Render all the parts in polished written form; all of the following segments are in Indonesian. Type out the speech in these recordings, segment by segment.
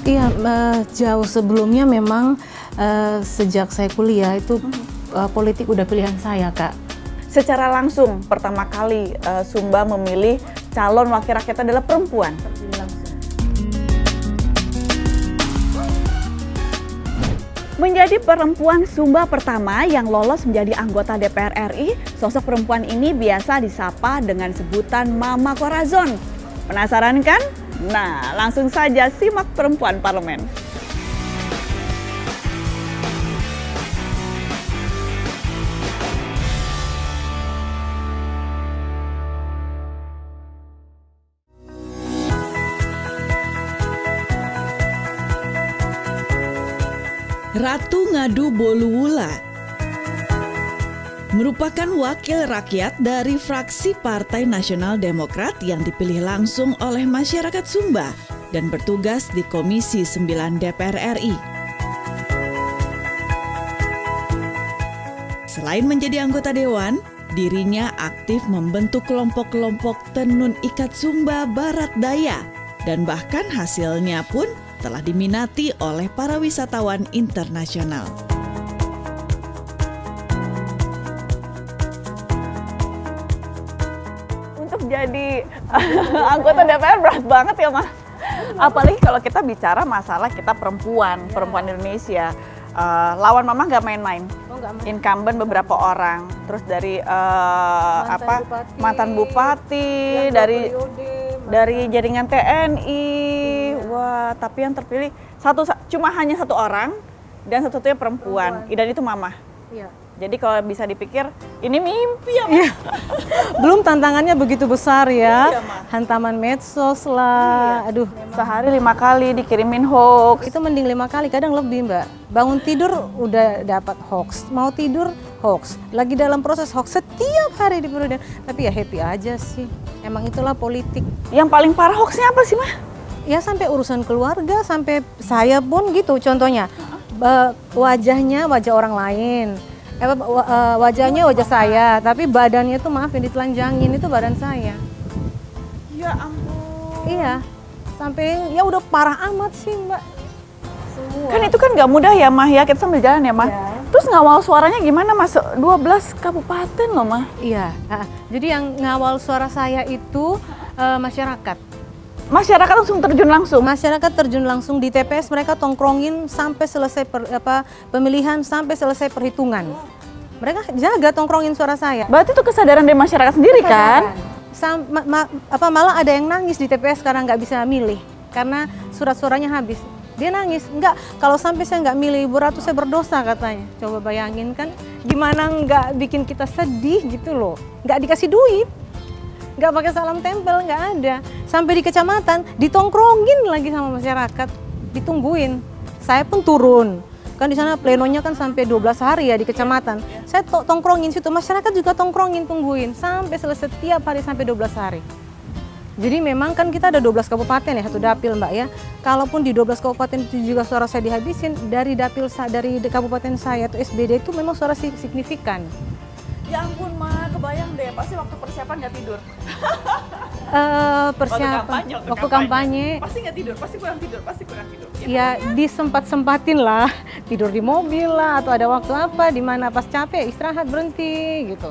Iya, jauh sebelumnya memang sejak saya kuliah itu politik udah pilihan saya, Kak. Secara langsung pertama kali Sumba memilih calon wakil rakyat adalah perempuan. Menjadi perempuan Sumba pertama yang lolos menjadi anggota DPR RI, sosok perempuan ini biasa disapa dengan sebutan Mama Corazon. Penasaran kan? Nah, langsung saja simak perempuan parlemen. Ratu Ngadu Boluwula merupakan wakil rakyat dari fraksi Partai Nasional Demokrat yang dipilih langsung oleh masyarakat Sumba dan bertugas di Komisi 9 DPR RI. Selain menjadi anggota dewan, dirinya aktif membentuk kelompok-kelompok tenun ikat Sumba Barat Daya dan bahkan hasilnya pun telah diminati oleh para wisatawan internasional. Untuk jadi anggota DPR berat banget ya, Mah. Apalagi kalau kita bicara masalah kita perempuan Indonesia. Lawan Mama nggak main-main. Incumbent beberapa orang, terus dari mantan bupati, dari jaringan TNI. Wah, tapi yang terpilih hanya satu orang dan satu-satunya perempuan. Dan itu Mama. Iya. Jadi kalau bisa dipikir, ini mimpi ya, Ma. Belum tantangannya begitu besar ya. Iya, Ma. Hantaman medsos lah. Iya. Aduh. Sehari 5 kali dikirimin hoax. Itu mending 5 kali, kadang lebih, Mbak. Bangun tidur udah dapat hoax, mau tidur hoax. Lagi dalam proses hoax setiap hari di periode. Tapi ya happy aja sih. Emang itulah politik. Yang paling parah hoaxnya apa sih, Mah? Ya sampai urusan keluarga, sampai saya pun gitu contohnya. Wajahnya wajah orang lain. Wajahnya wajah saya, tapi badannya tuh maaf yang ditelanjangin itu badan saya. Ya ampun. Iya. Sampai ya udah parah amat sih, Mbak. Semua. Kan itu kan nggak mudah ya, Mah, ya. Kita sambil jalan ya, Mah. Ya. Terus ngawal suaranya gimana, Mas? 12 kabupaten loh, Mah. Iya. Jadi yang ngawal suara saya itu masyarakat. Masyarakat langsung terjun langsung. Masyarakat terjun langsung di TPS, mereka tongkrongin sampai selesai pemilihan, sampai selesai perhitungan. Mereka jaga tongkrongin suara saya. Berarti itu kesadaran dari masyarakat sendiri kan? Malah ada yang nangis di TPS karena nggak bisa milih karena surat-suaranya habis. Dia nangis, enggak, kalau sampai saya nggak milih Ibu Ratu saya berdosa katanya. Coba bayangin kan gimana nggak bikin kita sedih gitu loh. Nggak dikasih duit, nggak pakai salam tempel, nggak ada. Sampai di kecamatan ditongkrongin lagi sama masyarakat, ditungguin. Saya pun turun. Kan di sana plenonya kan sampai 12 hari ya di kecamatan. Saya tongkrongin situ, masyarakat juga tongkrongin, tungguin sampai selesai setiap hari sampai 12 hari. Jadi memang kan kita ada 12 kabupaten ya, satu dapil, Mbak ya. Kalaupun di 12 kabupaten itu juga suara saya dihabisin, dari dapil dari kabupaten saya atau SBD itu memang suara signifikan. Ya ampun, Ma, kebayang deh, pasti waktu persiapan nggak tidur. Persiapan waktu kampanye pasti nggak tidur, pasti kurang tidur. Ya disempat-sempatin lah, tidur di mobil lah, atau ada waktu apa di mana pas capek istirahat berhenti gitu.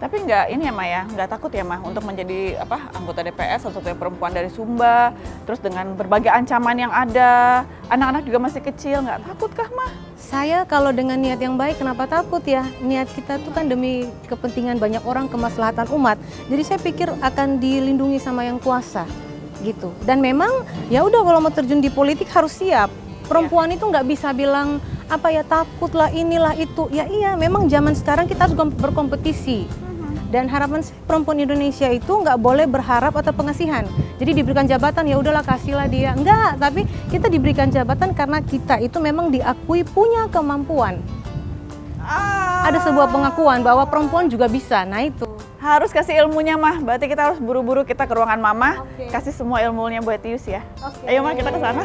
Tapi nggak ini ya, Ma, ya, nggak takut ya, Ma, untuk menjadi anggota DPR satu-satunya perempuan dari Sumba, terus dengan berbagai ancaman yang ada, anak-anak juga masih kecil, nggak takut kah, Ma? Saya kalau dengan niat yang baik kenapa takut ya? Niat kita tuh kan demi kepentingan banyak orang, kemaslahatan umat. Jadi saya pikir akan dilindungi sama yang kuasa gitu. Dan memang ya udah kalau mau terjun di politik harus siap. Perempuan itu nggak bisa bilang apa ya takut lah inilah itu. Ya iya, memang zaman sekarang kita harus berkompetisi. Dan harapan perempuan Indonesia itu nggak boleh berharap atau pengasihan. Jadi diberikan jabatan ya udahlah kasihlah dia. Enggak, tapi kita diberikan jabatan karena kita itu memang diakui punya kemampuan. Ada sebuah pengakuan bahwa perempuan juga bisa. Nah itu. Harus kasih ilmunya, Mah. Berarti kita harus buru-buru kita ke ruangan Mama, kasih semua ilmunya buat Tius ya. Ayo, Mah, kita ke sana.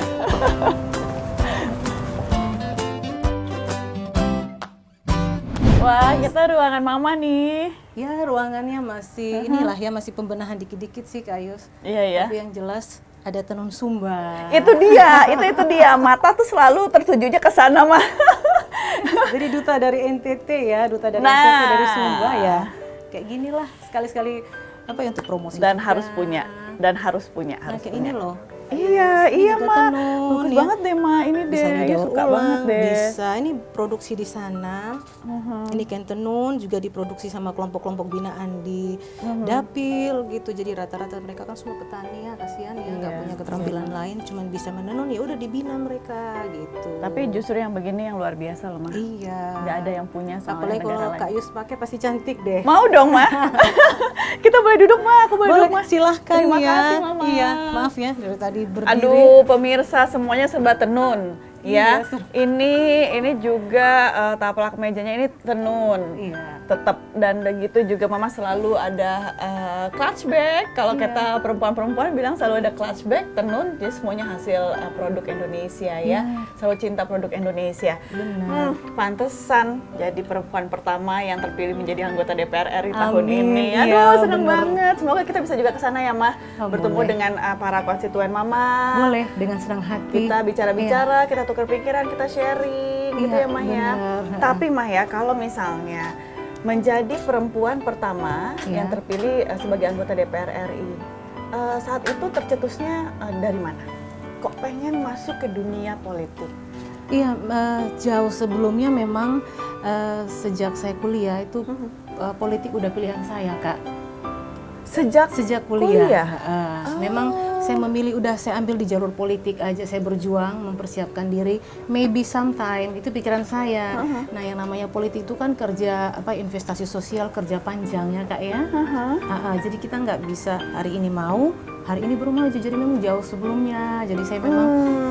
Wah, kita ruangan Mama nih. Ya ruangannya masih inilah ya masih pembenahan dikit-dikit sih Kak Yus. Iya ya. Tapi yang jelas ada tenun Sumba. Itu dia. Mata tuh selalu tertujunya ke sana, mah. Jadi duta dari NTT ya, duta dari Nah. NTT dari Sumba ya. Kayak gini lah, sekali-sekali apa ya untuk promosi Dan juga. harus punya. Nah, kayak ini loh. Iya, Ini iya juga mah. tenun, Bagus ya. banget deh, mah. Ini Bisa deh, Ayu didaur suka ulang, banget deh. bisa. Ini produksi di sana. Ini kain tenun juga diproduksi sama kelompok-kelompok binaan di dapil gitu. Jadi rata-rata mereka kan semua petani ya, kasihan ya, nggak Iya, punya keterampilan lain, cuman bisa menenun ya udah dibina mereka gitu. Tapi justru yang begini yang luar biasa loh, mah. iya. Nggak ada yang punya sama Apalagi kalau negara Kak lain. Yus pakai pasti cantik deh. Mau dong, mah. Kita boleh duduk, mah. Aku boleh duduk, mah. Silahkan Terima ya. kasih, Mama. Iya, maaf ya dari tadi berdiri. Aduh, pemirsa semuanya serba tenun. Ya, Iya, ini juga taplak mejanya ini tenun. Iya. Tetap dan begitu juga mama selalu ada clutch bag. Kalau kata perempuan-perempuan bilang selalu ada clutch bag tenun. Jadi semuanya hasil produk Indonesia ya. Selalu cinta produk Indonesia. Benar. Pantesan jadi perempuan pertama yang terpilih menjadi anggota DPR RI tahun Amin, ini. iya, Aduh, seneng bener. banget. Semoga kita bisa juga ke sana ya, Mah. Oh, Bertemu boleh. dengan para konstituen Mama. Boleh dengan senang hati. Kita bicara-bicara, kita tukar pikiran, kita sharing gitu Iya, ya, Mah ya. bener. Tapi Mah ya, kalau misalnya menjadi perempuan pertama Iya. yang terpilih sebagai anggota DPR RI, saat itu tercetusnya dari mana? Kok pengen masuk ke dunia politik? Iya, jauh sebelumnya memang sejak saya kuliah itu politik udah pilihan saya, Kak. Sejak kuliah. Memang saya memilih saya ambil di jalur politik aja, saya berjuang mempersiapkan diri, maybe sometime itu pikiran saya. Nah, yang namanya politik itu kan kerja investasi sosial, kerja panjang ya, Kak ya. Jadi kita nggak bisa hari ini mau, hari ini baru maju. Jadi memang jauh sebelumnya. Jadi saya memang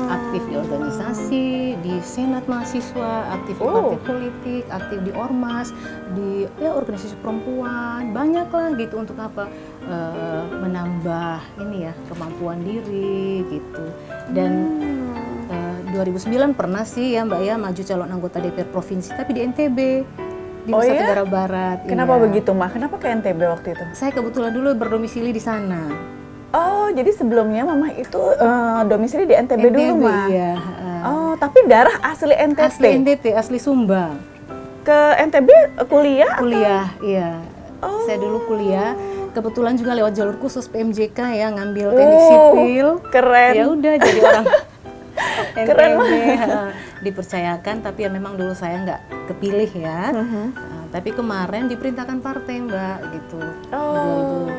aktif di organisasi, di senat mahasiswa, aktif di partai politik, aktif di ormas, di organisasi perempuan, banyak lah gitu. Untuk apa? Menambah ini ya kemampuan diri gitu. Dan 2009 pernah sih ya Mbak ya maju calon anggota DPR provinsi, tapi di NTB, di Nusa Tenggara Barat. Kenapa iya. begitu, Mah? Kenapa ke NTB waktu itu? Saya kebetulan dulu berdomisili di sana. Oh, jadi sebelumnya Mama itu domisili di NTB dulu, Mah? Iya. Oh, tapi darah asli NTT? Asli NTT, asli Sumba. Ke NTB kuliah? Kuliah, iya. Oh. Saya dulu kuliah, kebetulan juga lewat jalur khusus PMJK ya, ngambil teknik sipil. Keren. Ya udah jadi orang Keren NTB, dipercayakan, tapi ya memang dulu saya nggak kepilih ya. Tapi kemarin diperintahkan partai Mbak gitu. Oh.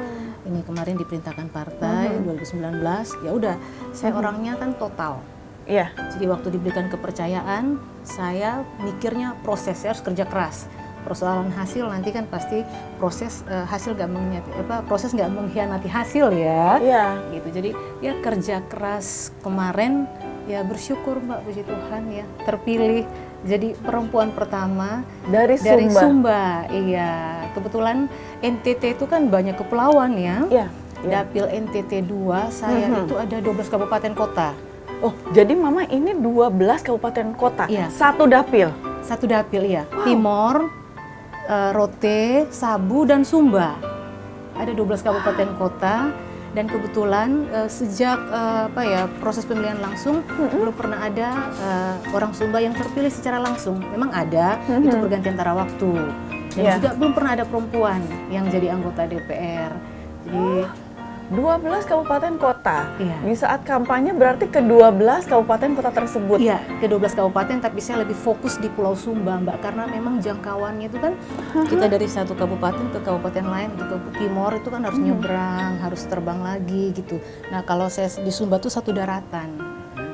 Ini kemarin diperintahkan partai 2019, ya udah saya orangnya kan total. Iya. Jadi waktu diberikan kepercayaan, saya mikirnya proses, saya harus kerja keras. Persoalan hasil nanti kan pasti proses hasil nggak proses nggak mengkhianati hasil ya. Iya. Gitu. Jadi ya kerja keras kemarin ya bersyukur Mbak, puji Tuhan ya terpilih jadi perempuan pertama Dari Sumba. Iya. Kebetulan NTT itu kan banyak kepulauan ya. Iya. Dapil NTT 2 saya itu ada 12 kabupaten kota. Oh, jadi Mama ini 12 kabupaten kota, Iya. satu dapil. Satu dapil ya. Timor, Rote, Sabu dan Sumba. Ada 12 kabupaten kota dan kebetulan sejak proses pemilihan langsung belum pernah ada orang Sumba yang terpilih secara langsung. Memang ada, itu berganti antara waktu. Dan Iya. juga belum pernah ada perempuan yang jadi anggota DPR. Jadi 12 kabupaten kota. Iya. Di saat kampanye berarti ke 12 kabupaten kota tersebut. iya, ke 12 kabupaten, tapi saya lebih fokus di Pulau Sumba, Mbak, karena memang jangkauannya itu kan kita dari satu kabupaten ke kabupaten lain, ke Timor itu kan harus nyebrang, harus terbang lagi gitu. Nah, kalau saya di Sumba tuh satu daratan.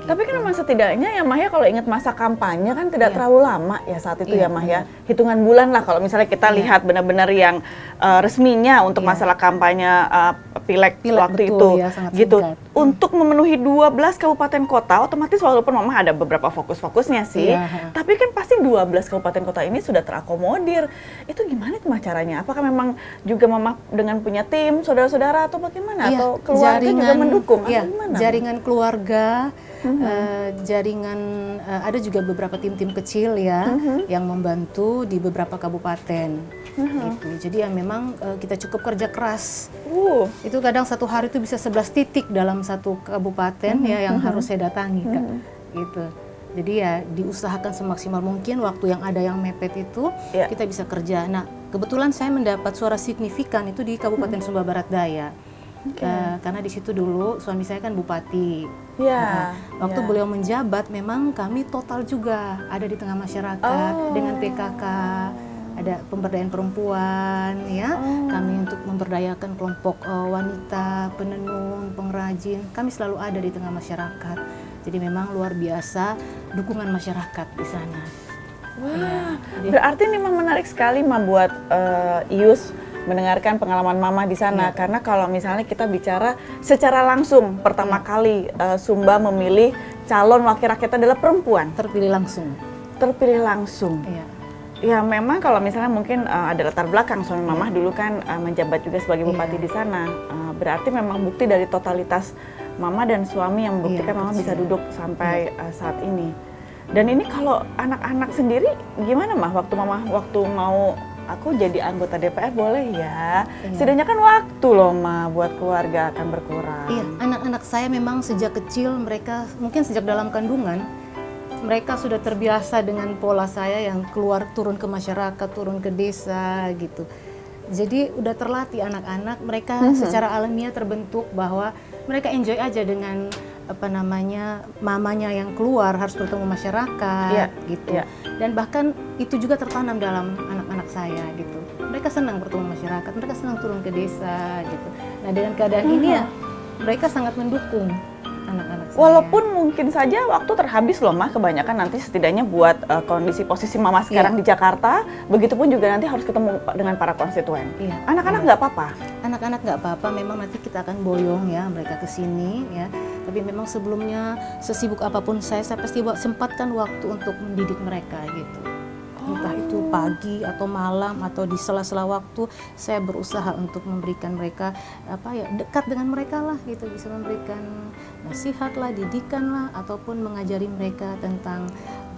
Tapi kan memang setidaknya ya Mah ya, kalau ingat masa kampanye kan tidak terlalu lama ya saat itu Iya, ya Mah ya. Hitungan bulan lah kalau misalnya kita lihat benar-benar yang resminya untuk masalah kampanye pileg waktu betul, itu ya, sangat gitu. singkat. Untuk memenuhi 12 kabupaten kota otomatis walaupun Mama ada beberapa fokus-fokusnya sih, Iya. tapi kan pasti 12 kabupaten kota ini sudah terakomodir. Itu gimana tuh Mah caranya? Apakah memang juga Mama dengan punya tim, saudara-saudara atau bagaimana? Iya, Atau keluarga juga mendukung? Atau Iya, gimana? jaringan keluarga, jaringan, ada juga beberapa tim-tim kecil ya yang membantu di beberapa kabupaten. Gitu. Jadi ya memang kita cukup kerja keras. Itu kadang satu hari itu bisa 11 titik dalam satu kabupaten ya yang harus saya datangi, Kak. Gitu. Jadi ya diusahakan semaksimal mungkin waktu yang ada yang mepet itu kita bisa kerja. Nah, kebetulan saya mendapat suara signifikan itu di Kabupaten Sumba Barat Daya. Karena di situ dulu suami saya kan bupati. Waktu beliau menjabat memang kami total juga ada di tengah masyarakat dengan PKK, ada pemberdayaan perempuan ya. Kami untuk memberdayakan kelompok wanita, penenun, pengrajin, kami selalu ada di tengah masyarakat. Jadi memang luar biasa dukungan masyarakat di sana. Berarti memang menarik sekali buat Ius mendengarkan pengalaman Mama di sana. Karena kalau misalnya kita bicara secara langsung pertama kali Sumba memilih calon wakil rakyat adalah perempuan. Terpilih langsung. Terpilih langsung. Ya memang kalau misalnya mungkin ada latar belakang suami Mama dulu kan menjabat juga sebagai bupati di sana. Berarti memang bukti dari totalitas Mama dan suami yang membuktikan Mama bisa duduk sampai saat ini. Dan ini kalau anak-anak sendiri gimana Mah? Waktu Mama mau aku jadi anggota DPR boleh ya? Setidaknya kan waktu loh Mah buat keluarga akan berkurang. Iya, anak-anak saya memang sejak kecil mereka mungkin sejak dalam kandungan mereka sudah terbiasa dengan pola saya yang keluar turun ke masyarakat, turun ke desa gitu. Jadi udah terlatih anak-anak mereka secara alamiah terbentuk bahwa mereka enjoy aja dengan mamanya yang keluar harus bertemu masyarakat gitu. Dan bahkan itu juga tertanam dalam anak-anak saya gitu. Mereka senang bertemu masyarakat, mereka senang turun ke desa gitu. Nah, dengan keadaan ini ya mereka sangat mendukung anak-anak saya. Walaupun mungkin saja waktu terhabis loh Mah, kebanyakan nanti setidaknya buat kondisi posisi Mama sekarang di Jakarta, begitupun juga nanti harus ketemu dengan para konstituen. Anak-anak nggak apa-apa? Anak-anak nggak apa-apa, memang nanti kita akan boyong ya mereka ke sini ya. Tapi memang sebelumnya sesibuk apapun saya pasti sempatkan waktu untuk mendidik mereka gitu. Entah itu pagi atau malam atau di sela-sela waktu saya berusaha untuk memberikan mereka dekat dengan mereka lah gitu, bisa memberikan nasihat lah, didikan lah, ataupun mengajari mereka tentang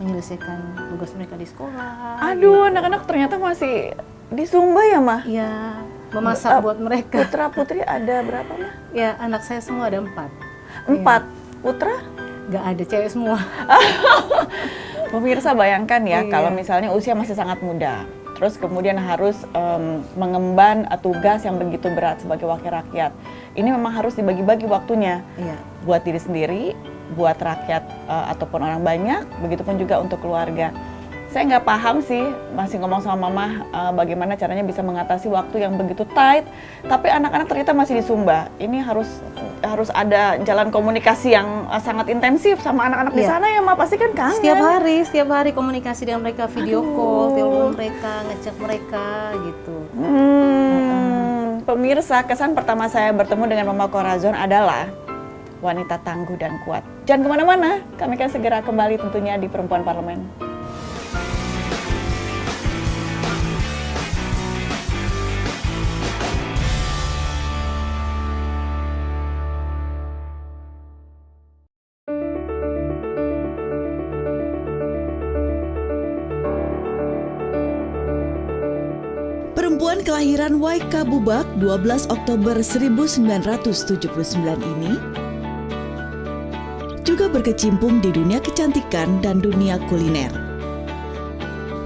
menyelesaikan tugas mereka di sekolah. Aduh, anak-anak ternyata masih di Sumba ya Mah? Iya, memasak buat mereka. Putra putri ada berapa Mah? Ya, anak saya semua ada 4. 4 putra? Nggak ada, cewek semua. Pemirsa bayangkan ya, kalau misalnya usia masih sangat muda, terus kemudian harus mengemban tugas yang begitu berat sebagai wakil rakyat. Ini memang harus dibagi-bagi waktunya buat diri sendiri, buat rakyat ataupun orang banyak, begitupun juga untuk keluarga. Saya nggak paham sih, masih ngomong sama Mama bagaimana caranya bisa mengatasi waktu yang begitu tight, tapi anak-anak ternyata masih di Sumba. Ini harus ada jalan komunikasi yang sangat intensif sama anak-anak di sana ya Ma, pasti kan kangen. Setiap hari komunikasi dengan mereka, video call, telepon mereka, ngecek mereka gitu. Pemirsa, kesan pertama saya bertemu dengan Mama Corazon adalah wanita tangguh dan kuat. Jangan kemana-mana, kami akan segera kembali tentunya di Perempuan Parlemen. Perempuan kelahiran Waika Bubak 12 Oktober 1979 ini juga berkecimpung di dunia kecantikan dan dunia kuliner.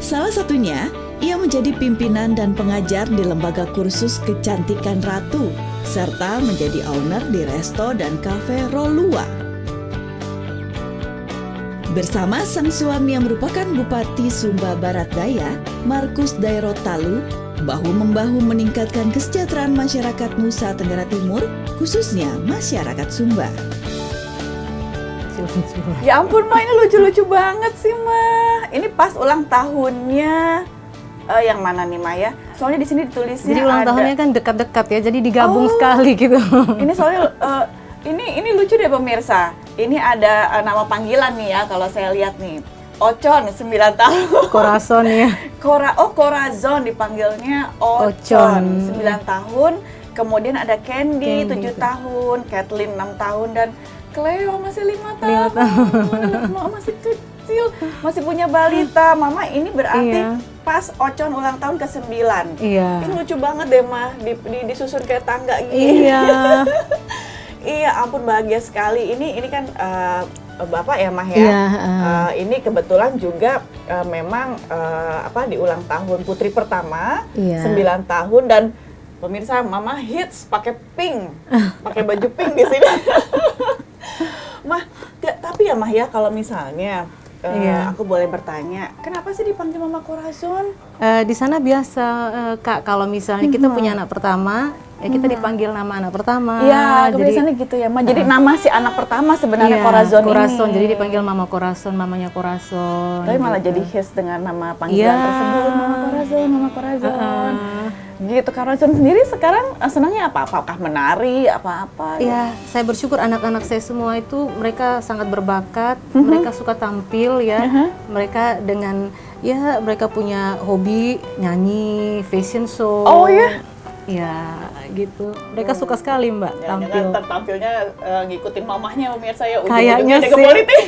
Salah satunya, ia menjadi pimpinan dan pengajar di lembaga kursus kecantikan Ratu, serta menjadi owner di resto dan kafe Rolua. Bersama sang suami yang merupakan Bupati Sumba Barat Daya, Markus Dairo Talu, bahu-membahu meningkatkan kesejahteraan masyarakat Nusa Tenggara Timur, khususnya masyarakat Sumba. Ya ampun Ma, ini lucu-lucu banget sih Ma. Ini pas ulang tahunnya yang mana nih Ma ya? Soalnya di sini ditulisnya jadi ulang tahunnya kan dekat-dekat ya, jadi digabung sekali gitu. Ini soalnya ini lucu deh pemirsa. Ini ada nama panggilan nih ya kalau saya lihat nih. Ocon 9 tahun. Corazon ya. Corazon dipanggilnya Ocon 9 tahun. Kemudian ada Candy 7 tahun, Kathleen 6 tahun dan Cleo masih 5 tahun. Mama masih kecil, masih punya balita. Mama ini berarti pas Ocon ulang tahun ke-9. Iya. Ini lucu banget deh, Mah, disusun kayak tangga gini. Iya. Iya, ampun bahagia sekali. Ini kan Bapak ya, Mah ya. Iya, Ini kebetulan juga memang di ulang tahun putri pertama, Iya. 9 tahun, dan pemirsa, Mama hits pakai pink, pakai baju pink di sini. Mah, tapi ya Mah ya, kalau misalnya Iya. aku boleh bertanya, kenapa sih dipanggil Mama Corazon? Di sana biasa Kak, kalau misalnya kita punya anak pertama, ya kita dipanggil nama anak pertama. Iya, kebiasaannya gitu ya, Mah. Jadi nama si anak pertama sebenarnya Iya, Corazon Corazon. ini. Jadi dipanggil Mama Corazon, mamanya Corazon. Tapi malah gitu. jadi hits dengan nama panggilan Iya. tersebut, Mama Corazon, Mama Corazon. Gitu, Corazon sendiri sekarang senangnya apa? Apakah menari, apa-apa? Ya, saya bersyukur anak-anak saya semua itu mereka sangat berbakat, mereka suka tampil ya. Mereka dengan mereka punya hobi nyanyi, fashion show. Oh ya? Ya, gitu. Mereka suka sekali Mbak tampil. Jangan tampilnya ngikutin mamahnya pemirsa ya, Kayaknya ujung-ujungnya ke sih. politik.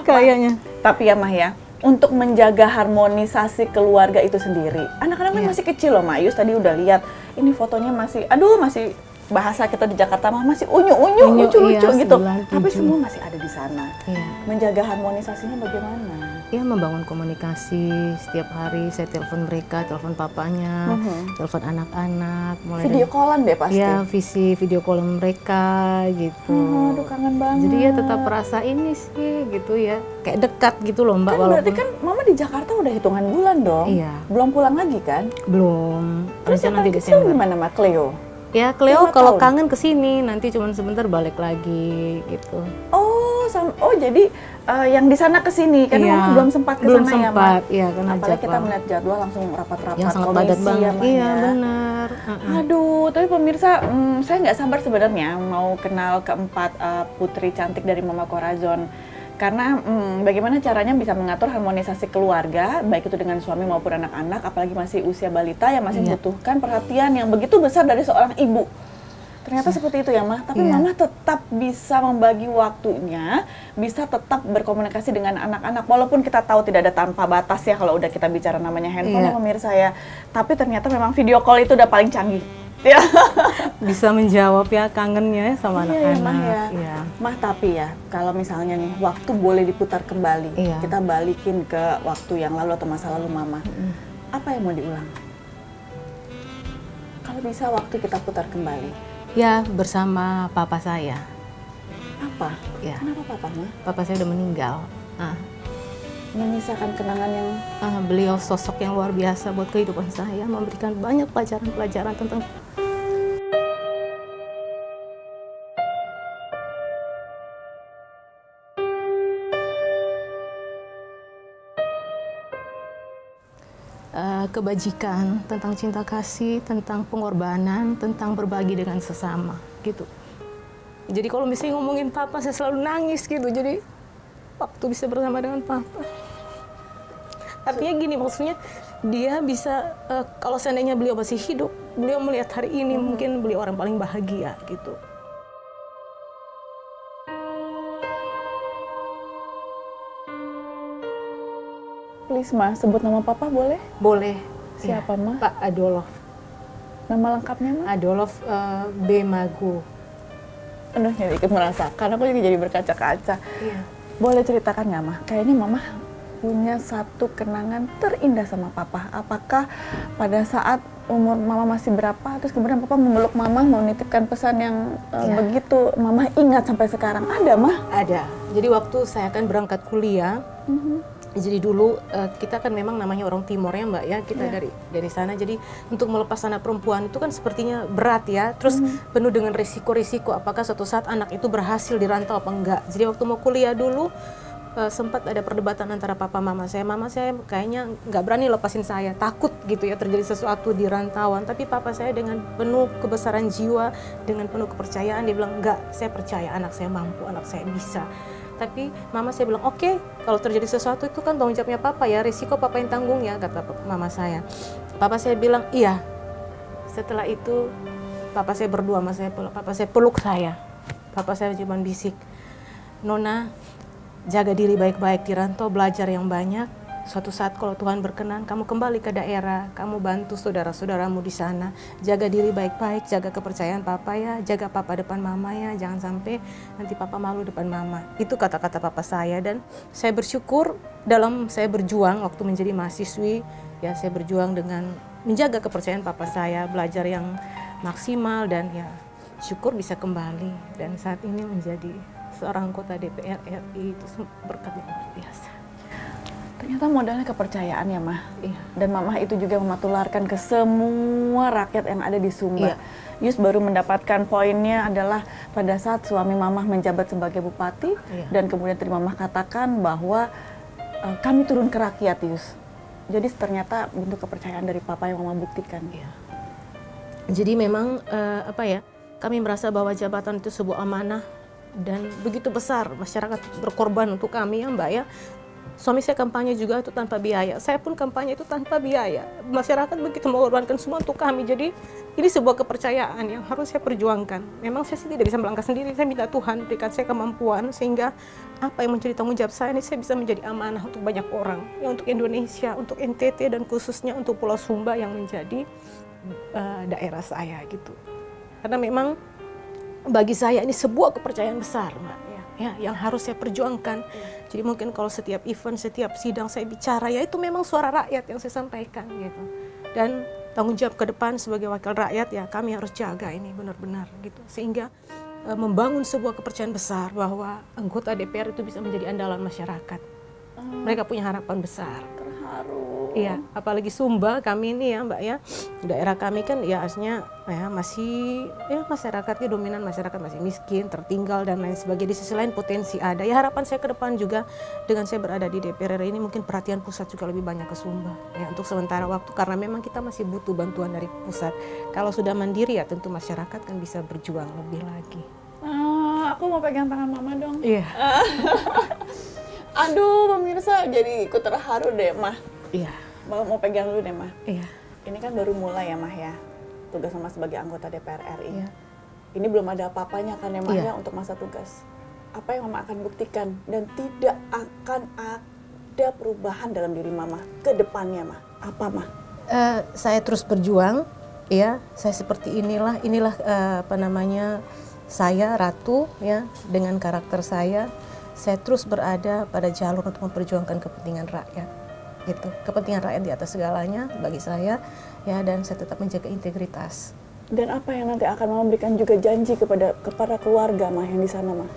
Kayaknya. Tapi ya Mah ya, untuk menjaga harmonisasi keluarga itu sendiri, anak-anaknya masih kecil loh, Mayus tadi udah lihat, ini fotonya masih, masih bahasa kita di Jakarta mah masih unyu-unyu, Unyu, lucu-lucu iya, gitu. 9, Tapi 7. semua masih ada di sana. Iya. Menjaga harmonisasinya bagaimana? Ya, membangun komunikasi setiap hari. Saya telepon mereka, telepon papanya, telepon anak-anak, mulai Video callan deh pasti. ya video call mereka gitu. Aduh, kangen banget. Jadi ya tetap rasa ini sih gitu ya, kayak dekat gitu loh Mbak. Kan berarti kan Mama di Jakarta udah hitungan bulan dong. Iya. Belum pulang lagi kan? belum, Terus rencana yang nanti paling kecil Desember. gimana, Mak? Cleo? Ya Cleo 5 kalau tahun. kangen kesini, nanti cuma sebentar balik lagi gitu. Oh jadi yang di sana ke sini karena Iya, Mama belum sempat ke belum sana ya, Mak? sempat, iya, karena Apalagi kita jadwal. melihat jadwal langsung rapat-rapat Yang sangat komisi padat banget. ya, Mak, Iya ya. benar. Aduh, tapi pemirsa, saya nggak sabar sebenarnya mau kenal keempat putri cantik dari Mama Corazon. Karena bagaimana caranya bisa mengatur harmonisasi keluarga, baik itu dengan suami maupun anak-anak, apalagi masih usia balita yang masih Iya. membutuhkan perhatian yang begitu besar dari seorang ibu. Ternyata seperti itu ya, Mah. Tapi Iya. Mama tetap bisa membagi waktunya, bisa tetap berkomunikasi dengan anak-anak. Walaupun kita tahu tidak ada tanpa batas ya kalau udah kita bicara namanya handphone Iya. ya pemirsa ya. Tapi ternyata memang video call itu udah paling canggih. Ya. Bisa menjawab ya kangennya sama Iya ya, anak-anak. Mah ya. Iya. Mah, tapi ya kalau misalnya nih waktu boleh diputar kembali, Iya. kita balikin ke waktu yang lalu atau masa lalu Mama. Apa yang mau diulang? Kalau bisa waktu kita putar kembali. Ya, bersama papa saya. Apa? Ya, Kenapa Papa, Mah? papa saya udah meninggal. Menyisakan kenangan yang Beliau sosok yang luar biasa buat kehidupan saya, memberikan banyak pelajaran-pelajaran tentang kebajikan, tentang cinta kasih, tentang pengorbanan, tentang berbagi dengan sesama, gitu. Jadi kalau misalnya ngomongin papa, saya selalu nangis gitu. Jadi waktu bisa bersama dengan papa. Artinya gini, maksudnya dia bisa, kalau seandainya beliau masih hidup, beliau melihat hari ini mungkin beliau orang paling bahagia gitu. please Mah, sebut nama Papa boleh? Boleh. Siapa, Ya, Mah? Pak Adolf. Nama lengkapnya Mah? Adolf B. Magu. Aduh, jadi ikut merasakan, aku juga jadi berkaca-kaca. Iya. Boleh ceritakan nggak, Mah? Kayaknya Mama punya satu kenangan terindah sama Papa. Apakah pada saat umur Mama masih berapa, terus kemudian Papa memeluk Mama, mau nitipkan pesan yang begitu Mama ingat sampai sekarang? Ada, Mah? Ada. Jadi waktu saya akan berangkat kuliah, jadi dulu kita kan memang namanya orang Timor ya Mbak ya, kita dari sana. Jadi untuk melepas anak perempuan itu kan sepertinya berat ya, terus penuh dengan risiko-risiko. Apakah suatu saat anak itu berhasil dirantau apa enggak? Jadi waktu mau kuliah dulu sempat ada perdebatan antara papa mama saya. Mama saya kayaknya nggak berani lepasin saya, takut gitu ya terjadi sesuatu di rantauan. Tapi papa saya dengan penuh kebesaran jiwa, dengan penuh kepercayaan dia bilang enggak, saya percaya anak saya mampu, anak saya bisa. Tapi mama saya bilang, oke, kalau terjadi sesuatu itu kan tanggung jawabnya papa ya, risiko papa yang tanggung ya, kata mama saya. Papa saya bilang, iya. Setelah itu, papa saya berdua sama saya, papa saya peluk saya. Papa saya cuma bisik, Nona, jaga diri baik-baik di rantau, belajar yang banyak. Suatu saat kalau Tuhan berkenan, kamu kembali ke daerah, kamu bantu saudara-saudaramu di sana. Jaga diri baik-baik, jaga kepercayaan Papa ya, jaga Papa depan Mama ya, jangan sampai nanti Papa malu depan Mama. Itu kata-kata Papa saya, dan saya bersyukur dalam saya berjuang waktu menjadi mahasiswi, ya saya berjuang dengan menjaga kepercayaan Papa saya, belajar yang maksimal, dan ya syukur bisa kembali. Dan saat ini menjadi seorang anggota DPR RI, itu berkat yang luar biasa. Ternyata modalnya kepercayaan ya, Mah. Iya. Dan Mama itu juga mematularkan ke semua rakyat yang ada di Sumba. Iya. Yus baru mendapatkan poinnya adalah pada saat suami Mama menjabat sebagai bupati, Iya. dan kemudian tadi Mama katakan bahwa kami turun ke rakyat, Yus. Jadi ternyata bentuk kepercayaan dari Papa yang Mama buktikan. Iya. Jadi memang kami merasa bahwa jabatan itu sebuah amanah dan begitu besar, masyarakat berkorban untuk kami ya Mbak ya. Suami saya kampanye juga itu tanpa biaya, saya pun kampanye itu tanpa biaya. Masyarakat begitu mengorbankan semua untuk kami, jadi ini sebuah kepercayaan yang harus saya perjuangkan. Memang saya tidak bisa melangkah sendiri, saya minta Tuhan berikan saya kemampuan sehingga apa yang menjadi tanggung jawab saya ini saya bisa menjadi amanah untuk banyak orang, ya, untuk Indonesia, untuk NTT, dan khususnya untuk Pulau Sumba yang menjadi daerah saya gitu. Karena memang bagi saya ini sebuah kepercayaan besar, Mbak, ya, yang harus saya perjuangkan. Jadi mungkin kalau setiap event, setiap sidang saya bicara, ya itu memang suara rakyat yang saya sampaikan gitu. Dan tanggung jawab ke depan sebagai wakil rakyat, ya kami harus jaga ini benar-benar gitu. Sehingga membangun sebuah kepercayaan besar bahwa anggota DPR itu bisa menjadi andalan masyarakat. Mereka punya harapan besar. Terharu. Iya, apalagi Sumba kami ini ya Mbak ya, daerah kami kan ya aslinya ya masih ya masyarakatnya dominan masyarakat masih miskin, tertinggal dan lain sebagainya. Di sisi lain potensi ada. Ya harapan saya ke depan juga dengan saya berada di DPR ini mungkin perhatian pusat juga lebih banyak ke Sumba ya untuk sementara waktu, karena memang kita masih butuh bantuan dari pusat. Kalau sudah mandiri ya tentu masyarakat kan bisa berjuang lebih lagi. Aku mau pegang tangan Mama dong. Iya. Aduh, pemirsa jadi ikut terharu deh, Mah. Iya. Mau pegang dulu deh, Mah. Iya. Ini kan baru mulai ya, Mah ya. Tugas Mama sebagai anggota DPR RI. Iya. Ini belum ada apa-apanya kan ya, Mah Iya. ya, untuk masa tugas. Apa yang Mama akan buktikan dan tidak akan ada perubahan dalam diri Mama ke depannya, Mah? Apa, Mah? Saya terus berjuang, ya. Saya seperti inilah saya Ratu, ya, dengan karakter saya terus berada pada jalur untuk memperjuangkan kepentingan rakyat, gitu. Kepentingan rakyat di atas segalanya bagi saya, ya, dan saya tetap menjaga integritas. Dan apa yang nanti akan Mama berikan juga janji kepada keluarga, Mah, yang di sana, Mah?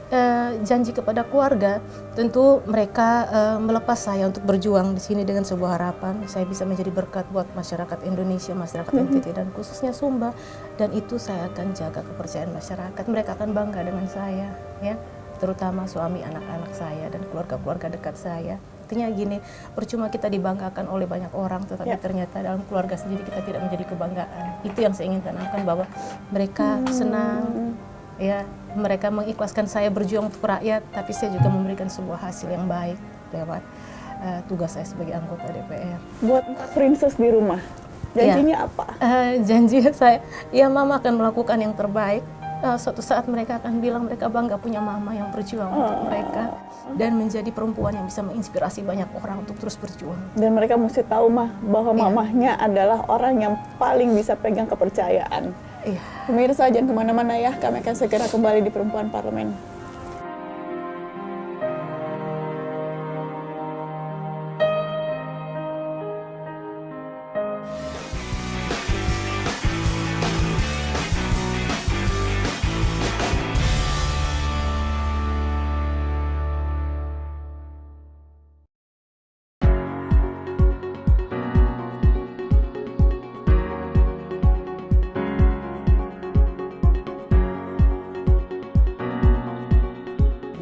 Janji kepada keluarga, tentu mereka melepas saya untuk berjuang di sini dengan sebuah harapan saya bisa menjadi berkat buat masyarakat Indonesia, masyarakat NTT dan khususnya Sumba, dan itu saya akan jaga kepercayaan masyarakat. Mereka akan bangga dengan saya, ya, terutama suami, anak-anak saya dan keluarga-keluarga dekat saya. Artinya gini, percuma kita dibanggakan oleh banyak orang, tetapi ternyata dalam keluarga sendiri kita tidak menjadi kebanggaan. Itu yang saya ingin tanamkan, bahwa mereka senang, ya, mereka mengikhlaskan saya berjuang untuk rakyat, tapi saya juga memberikan sebuah hasil yang baik lewat tugas saya sebagai anggota DPR. Buat princess di rumah, janjinya apa? Janji saya, ya Mama akan melakukan yang terbaik. Suatu saat mereka akan bilang mereka bangga punya Mama yang berjuang untuk mereka dan menjadi perempuan yang bisa menginspirasi banyak orang untuk terus berjuang. Dan mereka mesti tahu, Mah, bahwa mamahnya adalah orang yang paling bisa pegang kepercayaan. Iya. Pemirsa, jangan kemana-mana ya, kami akan segera kembali di Perempuan Parlemen.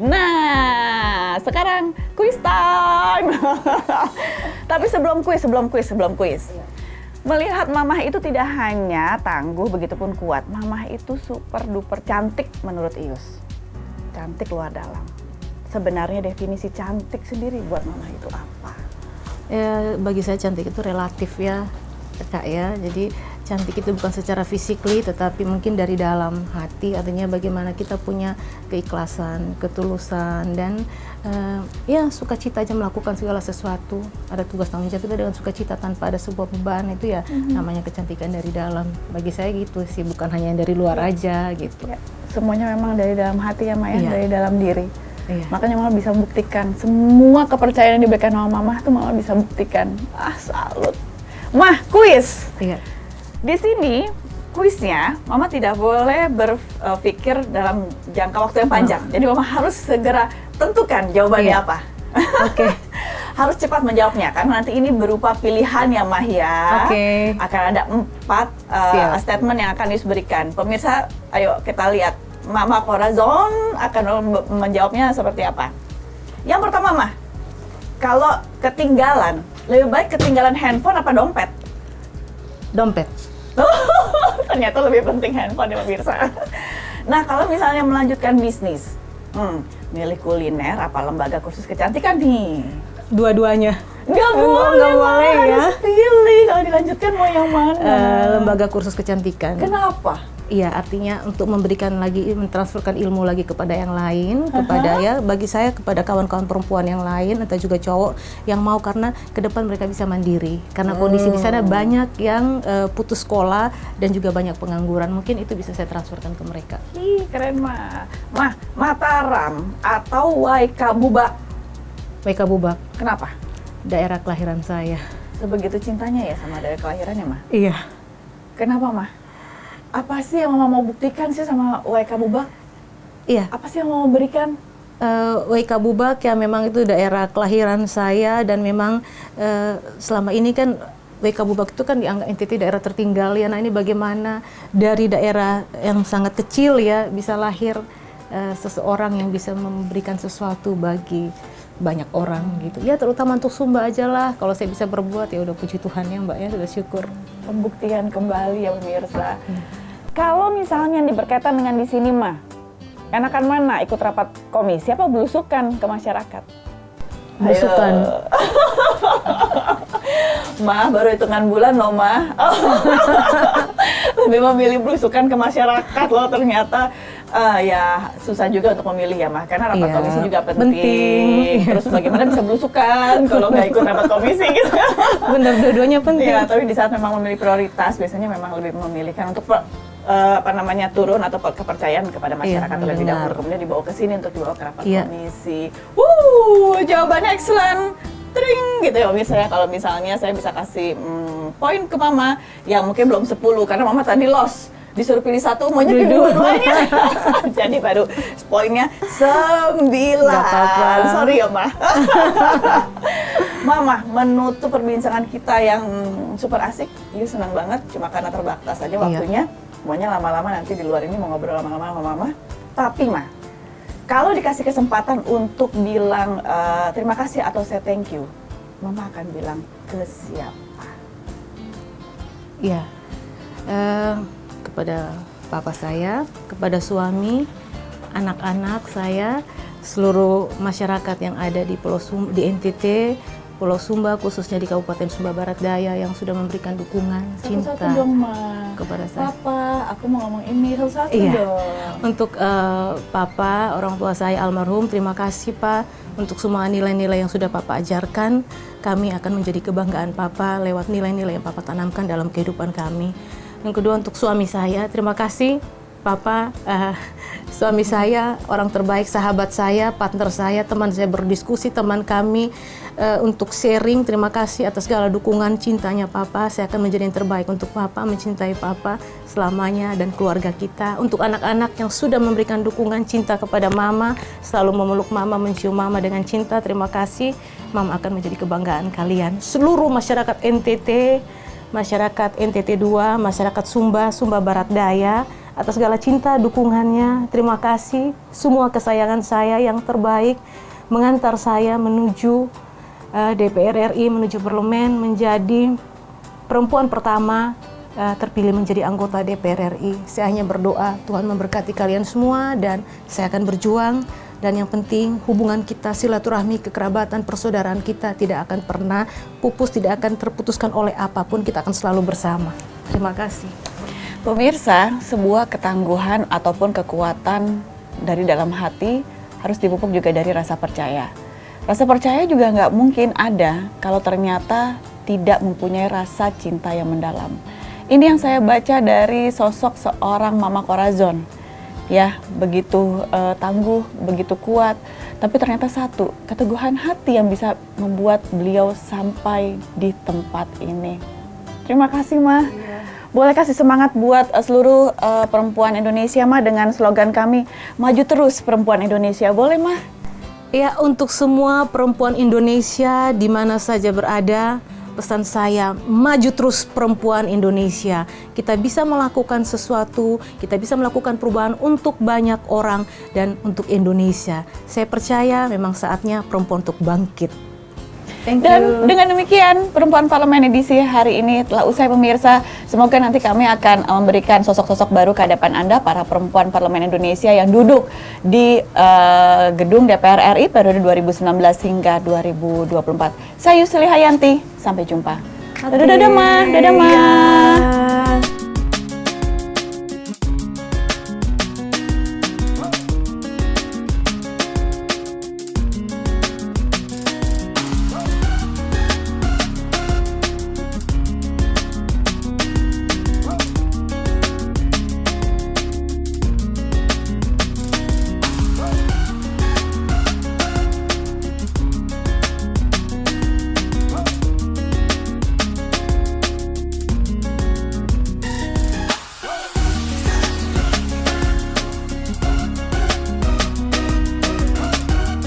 Nah, sekarang quiz time. Tapi sebelum quiz. Melihat Mamah itu tidak hanya tangguh, begitupun kuat. Mamah itu super duper cantik menurut Ius. Cantik luar dalam. Sebenarnya definisi cantik sendiri buat Mamah itu apa? Bagi saya cantik itu relatif ya. Kak ya. Jadi cantik itu bukan secara physically, tetapi mungkin dari dalam hati. Artinya bagaimana kita punya keikhlasan, ketulusan, dan ya sukacita aja melakukan segala sesuatu. Ada tugas tanggung jawab kita dengan sukacita tanpa ada sebuah beban, itu ya namanya kecantikan dari dalam. Bagi saya gitu sih, bukan hanya yang dari luar aja gitu. Ya, semuanya memang dari dalam hati ya, Maya, Iya. dari dalam diri. Iya. Makanya Mama bisa membuktikan semua kepercayaan yang diberikan sama Mama tuh Mama bisa buktikan. Salut. Mah, kuis. Iya. Di sini kuisnya Mama tidak boleh berpikir dalam jangka waktu yang panjang. Jadi Mama harus segera tentukan jawabannya Iya. apa. Oke. Harus cepat menjawabnya karena nanti ini berupa pilihan ya Mah ya. Oke. Akan ada 4 Siap. statement yang akan Yus berikan. Pemirsa, ayo kita lihat Mama Corazon akan menjawabnya seperti apa. Yang pertama Mah, kalau ketinggalan, lebih baik ketinggalan handphone apa dompet? Dompet. Ternyata lebih penting handphone ya pemirsa. Nah, kalau misalnya melanjutkan bisnis, milih kuliner apa lembaga kursus kecantikan nih? Dua-duanya. Nggak Nggak boleh Mah. ya. Harus pilih, kalau dilanjutkan mau yang mana? Lembaga kursus kecantikan. Kenapa? Iya, artinya untuk memberikan lagi, mentransferkan ilmu lagi kepada yang lain, kepada ya, bagi saya kepada kawan-kawan perempuan yang lain atau juga cowok yang mau, karena ke depan mereka bisa mandiri. Karena kondisi di sana banyak yang putus sekolah dan juga banyak pengangguran. Mungkin itu bisa saya transferkan ke mereka. Ih, keren Mah. Mah, Mataram atau Waikabubak? Waikabubak, Kenapa? daerah kelahiran saya. Sebegitu cintanya ya sama daerah kelahirannya Mah? Iya. Kenapa Mah? Apa sih yang Mama mau buktikan sih sama Waikabubak? Iya. Apa sih yang Mama berikan? Waikabubak ya memang itu daerah kelahiran saya, dan memang selama ini kan Waikabubak itu kan dianggap entiti daerah tertinggal ya. Nah, ini bagaimana dari daerah yang sangat kecil ya bisa lahir seseorang yang bisa memberikan sesuatu bagi banyak orang gitu. Ya terutama untuk Sumba aja lah. Kalau saya bisa berbuat ya udah puji Tuhan ya Mbak ya, sudah syukur. Pembuktian kembali ya pemirsa. Kalau misalnya berkaitan dengan di sini mah, enakan mana ikut rapat komisi apa belusukan ke masyarakat? Belusukan. Ayo. Mah baru hitungan bulan loh Mah. Lebih memilih belusukan ke masyarakat loh ternyata. Ya susah juga untuk memilih ya Mah, karena rapat Iya, komisi juga penting. penting. Terus bagaimana bisa belusukan kalau nggak ikut rapat komisi gitu. Benar, dua-duanya penting. Iya, tapi di saat memang memilih prioritas, biasanya memang lebih memilihkan untuk turun atau kepercayaan kepada masyarakat Iya, terlebih benar. dahulu, kemudian dibawa ke sini untuk dibawa ke rapat Iya. komisi. Jawabannya excellent. Tring gitu ya pemirsa ya. Kalau misalnya saya bisa kasih poin ke Mama yang mungkin belum 10 karena Mama tadi lost. Disuruh pilih satu, maunya pilih dua-duanya. Jadi baru poinnya 9. Nggak apa-apa. Sorry ya, Ma. Mama, menutup perbincangan kita yang super asik. Iya, senang banget. Cuma karena terbatas aja waktunya. Maunya lama-lama nanti di luar ini mau ngobrol lama-lama sama Mama. Tapi, Ma, kalau dikasih kesempatan untuk bilang terima kasih atau say thank you, Mama akan bilang ke siapa? Iya. Kepada papa saya, kepada suami, anak-anak saya, seluruh masyarakat yang ada di di NTT, Pulau Sumba, khususnya di Kabupaten Sumba Barat Daya yang sudah memberikan dukungan, cinta Satu-satu dong, Ma. kepada saya. Papa, aku mau ngomong ini satu-satu Iya. dong. Untuk Papa, orang tua saya almarhum, terima kasih Pak untuk semua nilai-nilai yang sudah Papa ajarkan. Kami akan menjadi kebanggaan Papa lewat nilai-nilai yang Papa tanamkan dalam kehidupan kami. Yang kedua untuk suami saya, terima kasih Papa, suami saya, orang terbaik, sahabat saya, partner saya, teman saya berdiskusi, teman kami untuk sharing. Terima kasih atas segala dukungan cintanya Papa. Saya akan menjadi yang terbaik untuk Papa, mencintai Papa selamanya dan keluarga kita. Untuk anak-anak yang sudah memberikan dukungan cinta kepada Mama, selalu memeluk Mama, mencium Mama dengan cinta. Terima kasih. Mama akan menjadi kebanggaan kalian. Seluruh masyarakat NTT, masyarakat NTT 2, masyarakat Sumba, Sumba Barat Daya, atas segala cinta, dukungannya, terima kasih. Semua kesayangan saya yang terbaik mengantar saya menuju DPR RI, menuju parlemen, menjadi perempuan pertama terpilih menjadi anggota DPR RI. Saya hanya berdoa Tuhan memberkati kalian semua dan saya akan berjuang Dan yang penting hubungan kita, silaturahmi, kekerabatan, persaudaraan kita tidak akan pernah pupus, tidak akan terputuskan oleh apapun, kita akan selalu bersama. Terima kasih. Pemirsa, sebuah ketangguhan ataupun kekuatan dari dalam hati harus dipupuk juga dari rasa percaya. Rasa percaya juga nggak mungkin ada kalau ternyata tidak mempunyai rasa cinta yang mendalam. Ini yang saya baca dari sosok seorang Mama Corazon. Ya, begitu tangguh, begitu kuat, tapi ternyata satu, keteguhan hati yang bisa membuat beliau sampai di tempat ini. Terima kasih, Ma. Boleh kasih semangat buat seluruh perempuan Indonesia, Ma, dengan slogan kami, maju terus perempuan Indonesia. Boleh, Ma? Ya, untuk semua perempuan Indonesia di mana saja berada, pesan saya, maju terus perempuan Indonesia. Kita bisa melakukan sesuatu, kita bisa melakukan perubahan untuk banyak orang dan untuk Indonesia. Saya percaya memang saatnya perempuan untuk bangkit. Thank you. Dan dengan demikian, Perempuan Parlemen edisi hari ini telah usai, pemirsa. Semoga nanti kami akan memberikan sosok-sosok baru ke hadapan Anda, para perempuan Parlemen Indonesia yang duduk di gedung DPR RI periode 2019 hingga 2024. Saya Yusli Hayanti, sampai jumpa. Dadah, Ma. Dadah, Ma. Ya.